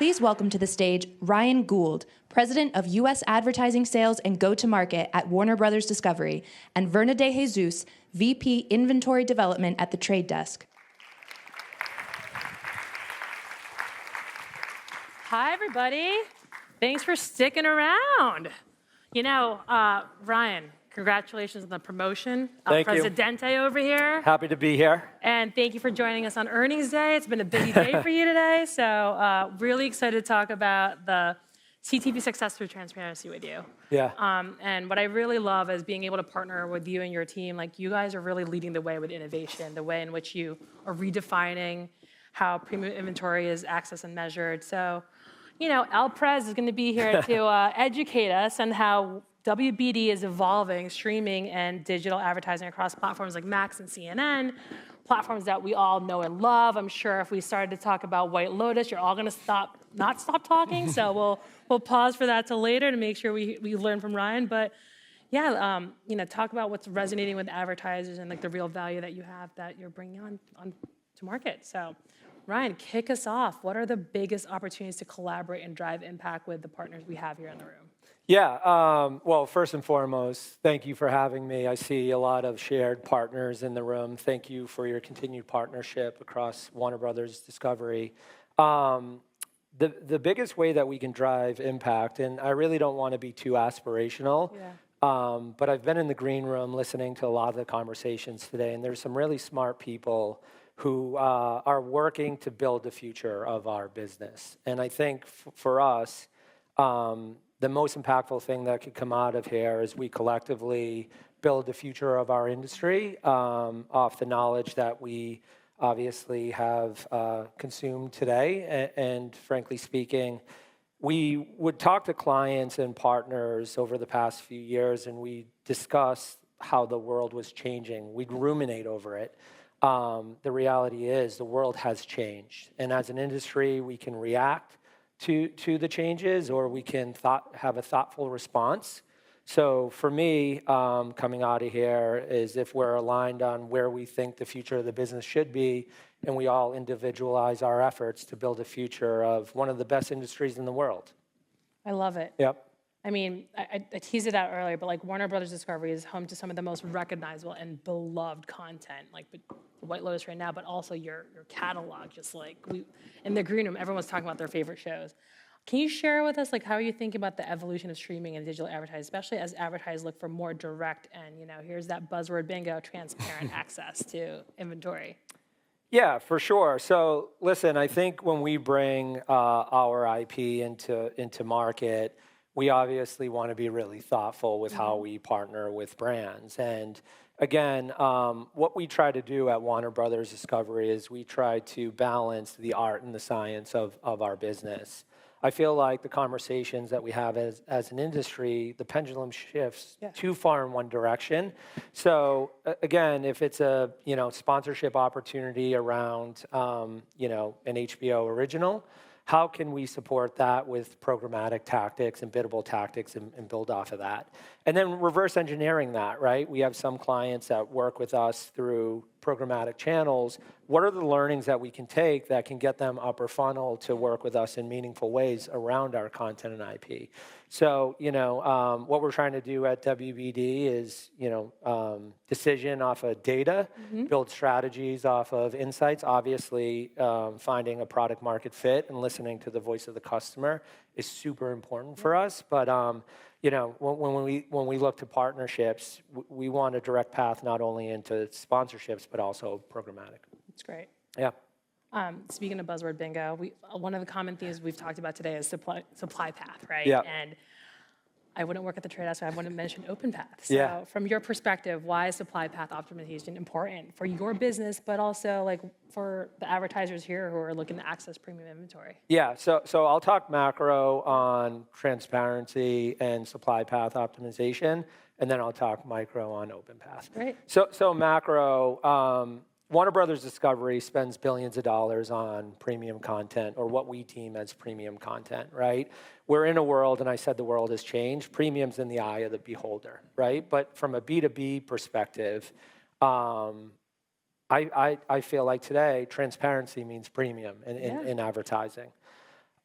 Please welcome to the stage Ryan Gould, President of U.S. Advertising Sales and Go-to-Market at Warner Brothers Discovery, and Verna De Jesus, VP Inventory Development at the Trade Desk. Hi, everybody. Thanks for sticking around. You know, Ryan, congratulations on the promotion. Thank you. Presidente over here. Happy to be here. And thank you for joining us on earnings day. It's been a busy day for you today. So really excited to talk about the CTV success through transparency with you. Yeah. And what I really love is being able to partner with you and your team. Like, you guys are really leading the way with innovation, the way in which you are redefining how premium inventory is accessed and measured. So, you know, El Prez is going to be here to educate us on how WBD is evolving streaming and digital advertising across platforms like Max and CNN, platforms that we all know and love. I'm sure if we started to talk about White Lotus, you're all going to not stop talking. So we'll pause for that till later to make sure we learn from Ryan. But yeah, you know, talk about what's resonating with advertisers and like the real value that you have that you're bringing on to market. So Ryan, kick us off. What are the biggest opportunities to collaborate and drive impact with the partners we have here in the room? Yeah, well, first and foremost, thank you for having me. I see a lot of shared partners in the room. Thank you for your continued partnership across Warner Brothers Discovery. The biggest way that we can drive impact, and I really don't want to be too aspirational, but I've been in the green room listening to a lot of the conversations today, and there's some really smart people who are working to build the future of our business. And I think for us, the most impactful thing that could come out of here is we collectively build the future of our industry off the knowledge that we obviously have consumed today. And frankly speaking, we would talk to clients and partners over the past few years, and we discuss how the world was changing. We'd ruminate over it. The reality is the world has changed. And as an industry, we can react to the changes, or we can have a thoughtful response. So for me, coming out of here is if we're aligned on where we think the future of the business should be, and we all individualize our efforts to build a future of one of the best industries in the world. I love it. Yep. I mean, I teased it out earlier, but like Warner Brothers Discovery is home to some of the most recognizable and beloved content, like White Lotus right now, but also your catalog. Just like in the green room, everyone's talking about their favorite shows. Can you share with us, like, how are you thinking about the evolution of streaming and digital advertising, especially as advertisers look for more direct and, you know, here's that buzzword bingo, transparent access to inventory? Yeah, for sure. So listen, I think when we bring our IP into market, we obviously want to be really thoughtful with how we partner with brands. And again, what we try to do at Warner Brothers Discovery is we try to balance the art and the science of our business. I feel like the conversations that we have as an industry, the pendulum shifts too far in one direction. So again, if it's a sponsorship opportunity around an HBO original, how can we support that with programmatic tactics and biddable tactics and build off of that? And then reverse engineering that, right? We have some clients that work with us through programmatic channels. What are the learnings that we can take that can get them upper funnel to work with us in meaningful ways around our content and IP? So, what we're trying to do at WBD is, decision off of data, build strategies off of insights. Obviously, finding a product market fit and listening to the voice of the customer is super important for us. But, when we look to partnerships, we want a direct path not only into sponsorships, but also programmatic. That's great. Yeah. Speaking of buzzword bingo, one of the common themes we've talked about today is supply path, right? Yeah. And I wouldn't work at the Trade Desk, so I wouldn't mention OpenPath. So from your perspective, why is supply path optimization important for your business, but also like for the advertisers here who are looking to access premium inventory? Yeah, so I'll talk macro on transparency and supply path optimization, and then I'll talk micro on OpenPath. Great. So macro, Warner Brothers Discovery spends billions of dollars on premium content, or what we deem as premium content, right? We're in a world, and I said the world has changed, premium's in the eye of the beholder, right? But from a B2B perspective, I feel like today, transparency means premium in advertising.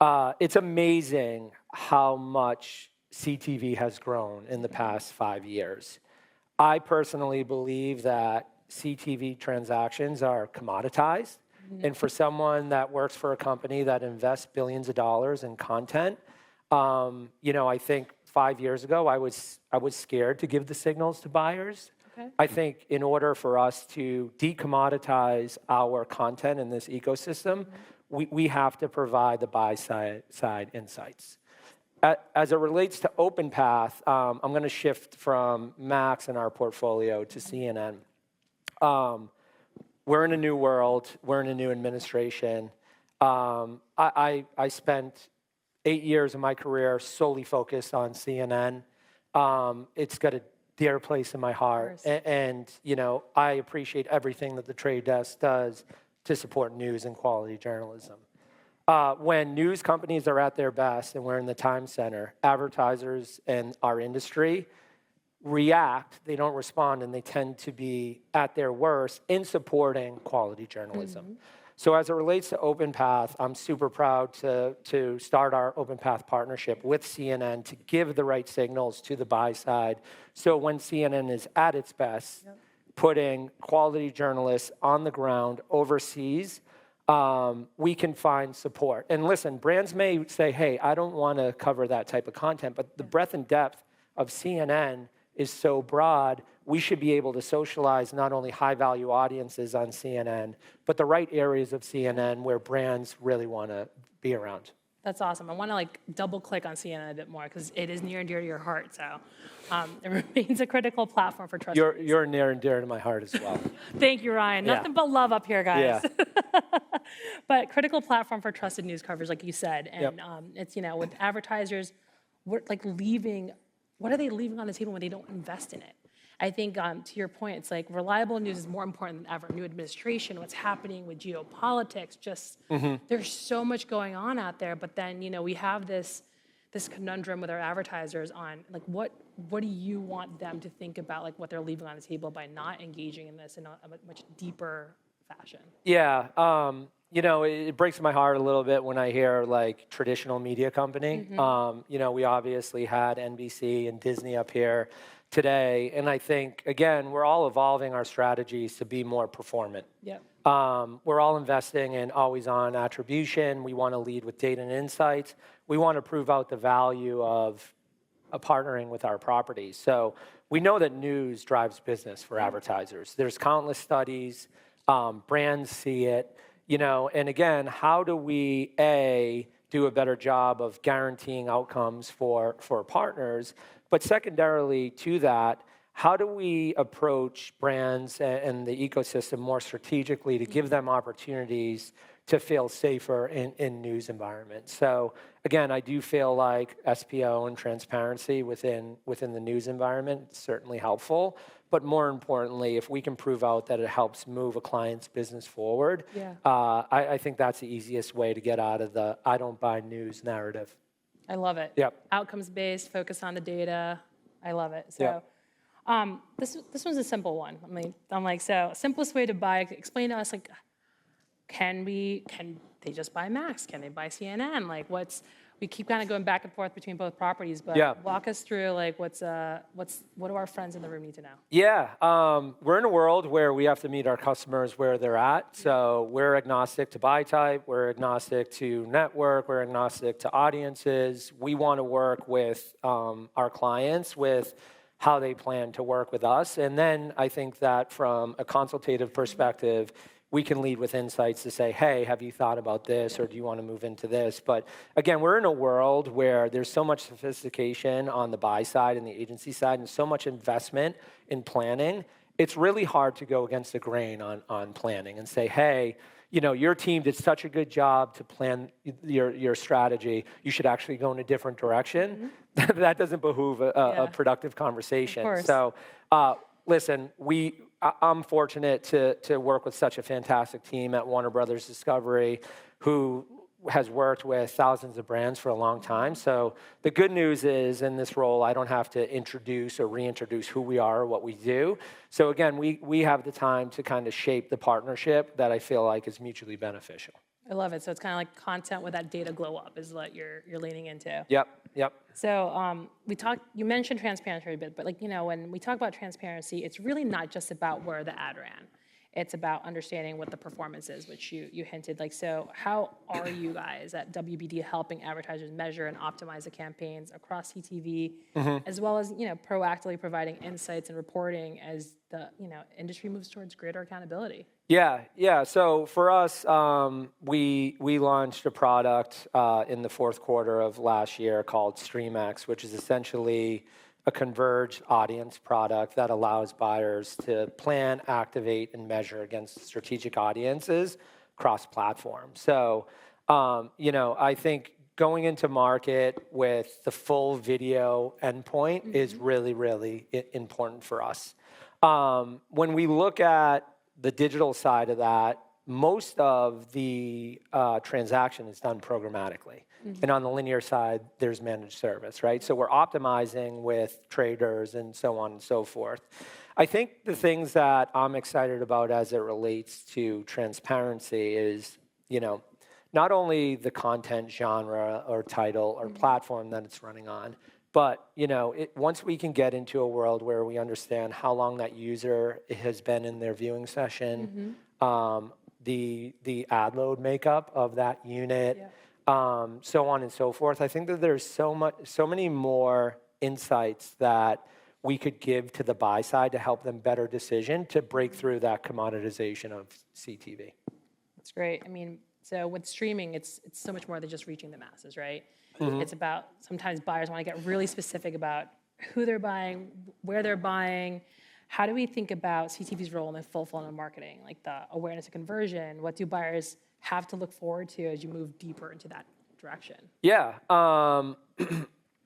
It's amazing how much CTV has grown in the past 5 years. I personally believe that CTV transactions are commoditized. And for someone that works for a company that invests billions of dollars in content, I think 5 years ago, I was scared to give the signals to buyers. Okay. I think in order for us to decommoditize our content in this ecosystem, we have to provide the buy-side insights. As it relates to OpenPath, I'm going to shift from Max in our portfolio to CNN. We're in a new world. We're in a new administration. I spent 8 years of my career solely focused on CNN. It's got a dear place in my heart. And I appreciate everything that the Trade Desk does to support news and quality journalism. When news companies are at their best and we're in the time center, advertisers and our industry react, they don't respond, and they tend to be at their worst in supporting quality journalism. So as it relates to OpenPath, I'm super proud to start our OpenPath partnership with CNN to give the right signals to the buy side. So when CNN is at its best, putting quality journalists on the ground overseas, we can find support. And listen, brands may say, hey, I don't want to cover that type of content, but the breadth and depth of CNN is so broad, we should be able to socialize not only high-value audiences on CNN, but the right areas of CNN where brands really want to be around. That's awesome. I want to double-click on CNN a bit more because it is near and dear to your heart. So it remains a critical platform for trust. You're near and dear to my heart as well. Thank you, Ryan. Nothing but love up here, guys. Yeah. But critical platform for trusted news coverage, like you said, and it's with advertisers, we're leaving. What are they leaving on the table when they don't invest in it? I think to your point, it's reliable news is more important than ever. New administration, what's happening with geopolitics, just there's so much going on out there. But then we have this conundrum with our advertisers on what do you want them to think about what they're leaving on the table by not engaging in this in a much deeper fashion. Yeah. It breaks my heart a little bit when I hear traditional media company. We obviously had NBC and Disney up here today. And I think, again, we're all evolving our strategies to be more performant. Yep. We're all investing in always-on attribution. We want to lead with data and insights. We want to prove out the value of partnering with our properties. So we know that news drives business for advertisers. There's countless studies. Brands see it. And again, how do we, do a better job of guaranteeing outcomes for partners? But secondarily to that, how do we approach brands and the ecosystem more strategically to give them opportunities to feel safer in news environments? So again, I do feel like SPO and transparency within the news environment is certainly helpful. But more importantly, if we can prove out that it helps move a client's business forward, I think that's the easiest way to get out of the I don't buy news narrative. I love it. Yep. Outcomes-based, focus on the data. I love it. So this one's a simple one. So simplest way to buy, explain to us, can they just buy Max? Can they buy CNN? We keep kind of going back and forth between both properties, but walk us through what do our friends in the room need to know? Yeah, we're in a world where we have to meet our customers where they're at. So we're agnostic to buy type, we're agnostic to network, we're agnostic to audiences. We want to work with our clients with how they plan to work with us. And then I think that from a consultative perspective, we can lead with insights to say, hey, have you thought about this, or do you want to move into this? But again, we're in a world where there's so much sophistication on the buy side and the agency side and so much investment in planning. It's really hard to go against the grain on planning and say, hey, your team did such a good job to plan your strategy. You should actually go in a different direction. That doesn't behoove a productive conversation. Of course. So listen, I'm fortunate to work with such a fantastic team at Warner Brothers Discovery who has worked with thousands of brands for a long time. So the good news is in this role, I don't have to introduce or reintroduce who we are or what we do. So again, we have the time to kind of shape the partnership that I feel like is mutually beneficial. I love it. So it's kind of like content with that data glow up is what you're leaning into. Yep. So you mentioned transparency a bit, but like, when we talk about transparency, it's really not just about where the ad ran. It's about understanding what the performance is, which you hinted. Like, so how are you guys at WBD helping advertisers measure and optimize the campaigns across CTV, as well as, proactively providing insights and reporting as the, industry moves towards greater accountability? Yeah. So for us, we launched a product in the fourth quarter of last year called StreamX, which is essentially a converged audience product that allows buyers to plan, activate, and measure against strategic audiences cross-platform. So, I think going into market with the full video endpoint is really, really important for us. When we look at the digital side of that, most of the transaction is done programmatically. And on the linear side, there's managed service, right? So we're optimizing with traders and so on and so forth. I think the things that I'm excited about as it relates to transparency is, not only the content genre or title or platform that it's running on, but, once we can get into a world where we understand how long that user has been in their viewing session, the ad load makeup of that unit, so on and so forth. I think that there's so many more insights that we could give to the buy side to help them better decision to break through that commoditization of CTV. That's great. I mean, so with streaming, it's so much more than just reaching the masses, right? It's about, sometimes buyers want to get really specific about who they're buying, where they're buying. How do we think about CTV's role in the full funnel marketing, like the awareness and conversion? What do buyers have to look forward to as you move deeper into that direction? Yeah.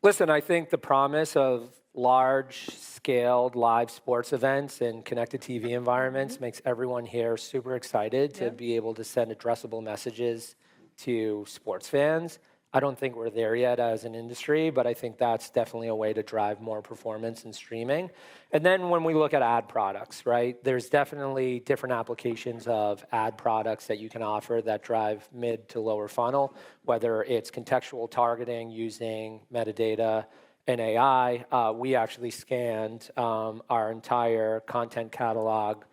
Listen, I think the promise of large-scaled live sports events and connected TV environments makes everyone here super excited to be able to send addressable messages to sports fans. I don't think we're there yet as an industry, but I think that's definitely a way to drive more performance in streaming. And then when we look at ad products, right, there's definitely different applications of ad products that you can offer that drive mid to lower funnel, whether it's contextual targeting using metadata and AI. We actually scanned our entire content catalog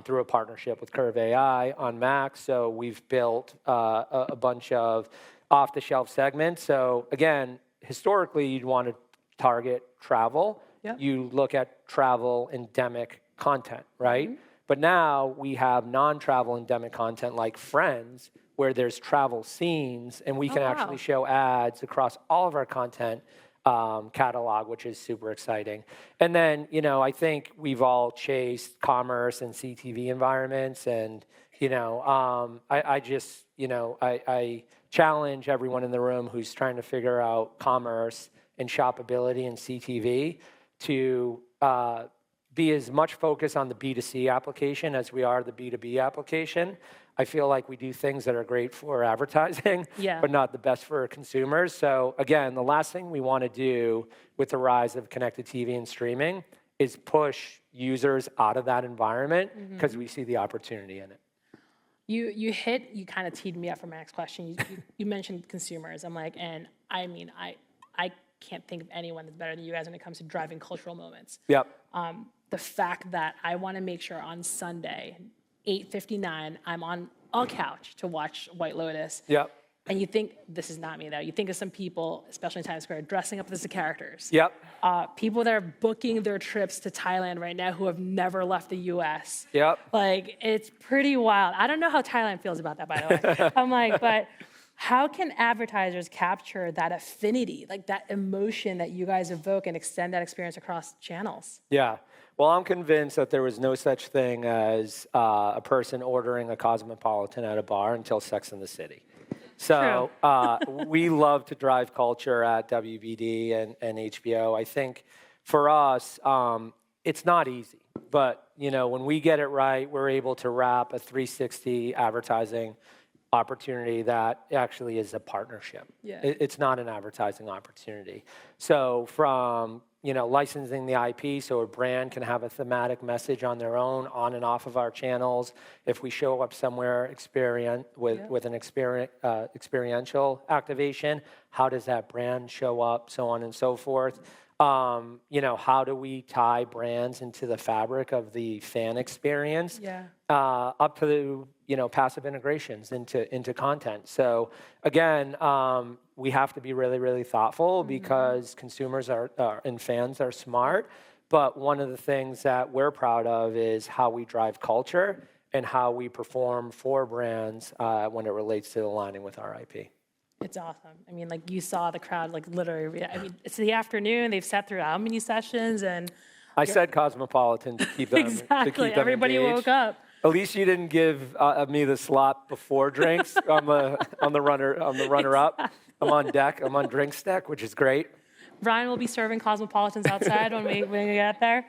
through a partnership with Curve AI on Mac. So we've built a bunch of off-the-shelf segments. So again, historically, you'd want to target travel. You look at travel endemic content, right? But now we have non-travel endemic content like Friends, where there's travel scenes, and we can actually show ads across all of our content catalog, which is super exciting. And then, I think we've all chased commerce and CTV environments, and I challenge everyone in the room who's trying to figure out commerce and shoppability and CTV to be as much focused on the B2C application as we are the B2B application. I feel like we do things that are great for advertising, but not the best for consumers. So again, the last thing we want to do with the rise of connected TV and streaming is push users out of that environment because we see the opportunity in it. You kind of teed me up for my next question. You mentioned consumers. I'm like, and I mean, I can't think of anyone that's better than you guys when it comes to driving cultural moments. The fact that I want to make sure on Sunday, 8:59, I'm on a couch to watch White Lotus. And you think, this is not me though, you think of some people, especially in Times Square, dressing up as the characters. People that are booking their trips to Thailand right now who have never left the US. Like, it's pretty wild. I don't know how Thailand feels about that, by the way. I'm like, but how can advertisers capture that affinity, like that emotion that you guys evoke and extend that experience across channels? Well, I'm convinced that there was no such thing as a person ordering a Cosmopolitan at a bar until Sex and the City. So we love to drive culture at WBD and HBO. I think for us, it's not easy. But, when we get it right, we're able to wrap a 360 advertising opportunity that actually is a partnership. It's not an advertising opportunity. So from licensing the IP so a brand can have a thematic message on their own, on and off of our channels. If we show up somewhere with an experiential activation, how does that brand show up, so on and so forth. How do we tie brands into the fabric of the fan experience? Up to passive integrations into content. So again, we have to be really, really thoughtful because consumers and fans are smart. But one of the things that we're proud of is how we drive culture and how we perform for brands when it relates to aligning with our IP. It's awesome. I mean, like you saw the crowd, like literally. I mean, it's the afternoon. They've sat through how many sessions? And I said Cosmopolitan to keep them exactly. To keep them Everybody engaged. woke up. At least you didn't give me the slot before drinks. I'm the runner up. I'm on deck. I'm on drinks deck, which is great. Ryan will be serving Cosmopolitans outside when we get there.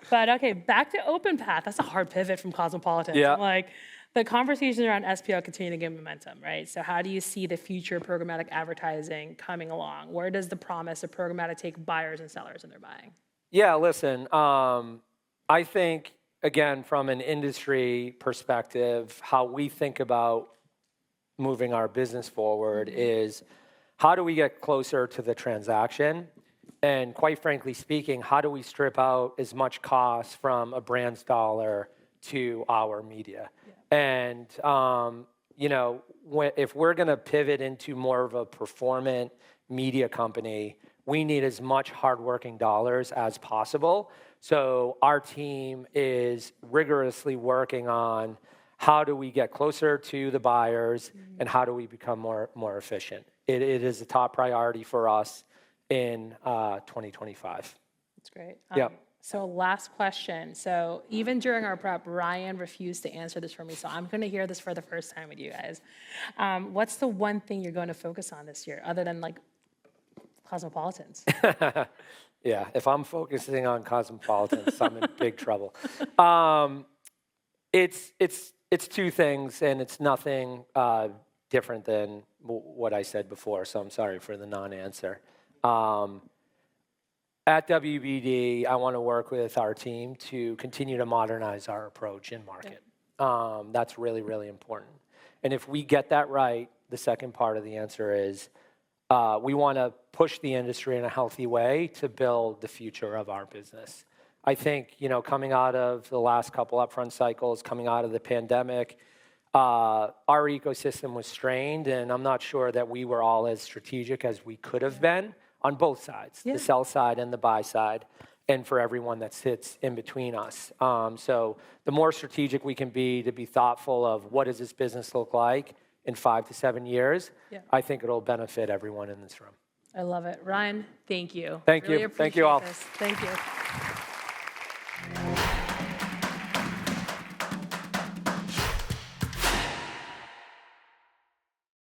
But okay, back to OpenPath. That's a hard pivot from Cosmopolitans. Yeah. Like the conversations around SPO continue to gain momentum, right? So how do you see the future of programmatic advertising coming along? Where does the promise of programmatic take buyers and sellers in their buying? Yeah, listen, I think, again, from an industry perspective, how we think about moving our business forward is how do we get closer to the transaction? And quite frankly speaking, how do we strip out as much cost from a brand's dollar to our media? And, if we're going to pivot into more of a performant media company, we need as much hardworking dollars as possible. So our team is rigorously working on how do we get closer to the buyers and how do we become more efficient. It is a top priority for us in 2025. That's great. Yeah. So last question. So even during our prep, Ryan refused to answer this for me. So I'm going to hear this for the first time with you guys. What's the one thing you're going to focus on this year other than like Cosmopolitans? Yeah, if I'm focusing on Cosmopolitans, I'm in big trouble. It's two things, and it's nothing different than what I said before, so I'm sorry for the non-answer. At WBD, I want to work with our team to continue to modernize our approach in market. That's really, really important. And if we get that right, the second part of the answer is we want to push the industry in a healthy way to build the future of our business. I think, coming out of the last couple upfront cycles, coming out of the pandemic, our ecosystem was strained, and I'm not sure that we were all as strategic as we could have been on both sides, the sell side and the buy side, and for everyone that sits in between us. So the more strategic we can be to be thoughtful of what does this business look like in 5 to 7 years, I think it'll benefit everyone in this room. I love it. Ryan, thank you. Thank Really you. Thank you all. appreciate this. Thank you.